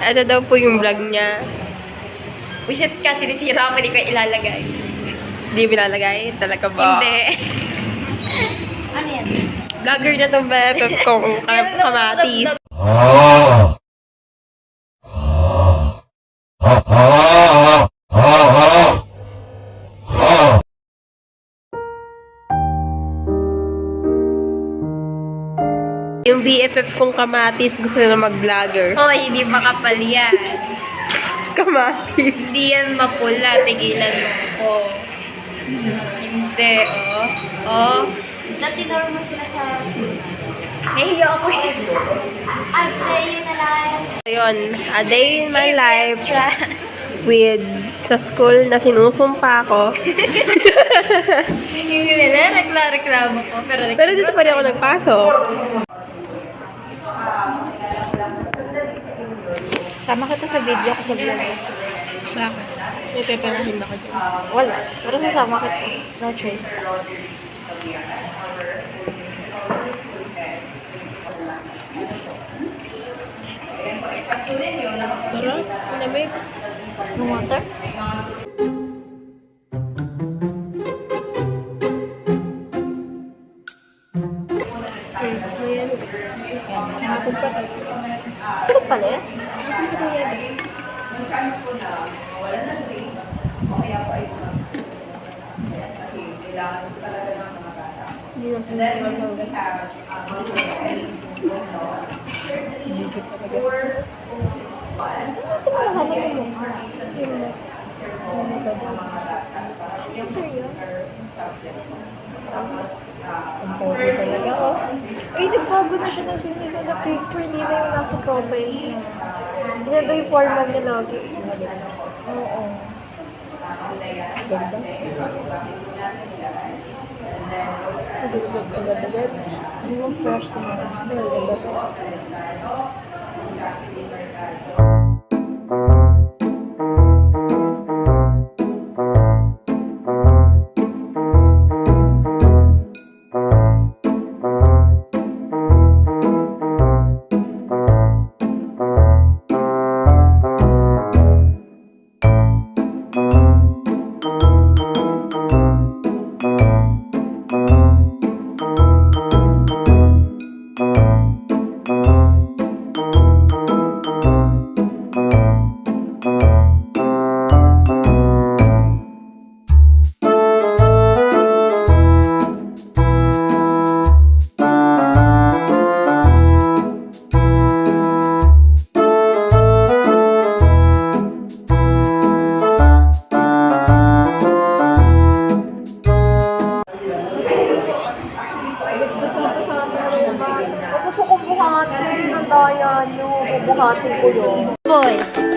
Ano daw po yung vlog niya? Wisit ka, sinisira ako, hindi ko ilalagay. Hindi bilalagay? Talaga ba? Hindi. Ano yan? Vlogger na itong BFF kong kamatis. Yung BFF kong kamatis gusto na mag-vlogger. Hoy, hindi makapal yan. Kamatis. Hindi yan mapula, tigilan mo ko. Hindi, oh. Oh. Natinor mo sila sa... Nahiyo ako eh. Ay, yun na lang. Ayun, a day in my life with sa school na sinusumpa ko. Hindi nila, reklamo ko. Pero dito pa rin ako nagpasok. Sama kita sa video ko sa vlog. Bakit? May peperahin ba ka dyan? Wala. Pero sasama kita. No choice. Sarap? Lamig? Yung water? Ayan. Hapon pa tayo. Ito pala eh. Hindi na Ang pogi talaga, oh. Uy, nagbago na siya ng sinisa na picture. Hindi na yung nasa profile niya. Hindi na yung formal niya lagi. Oo. Ganda. Agad-agad. Hindi mo fresh na. Ganda. Gusto ko buhatin. Ang daya nyo. Buhatin ko yun. Boys.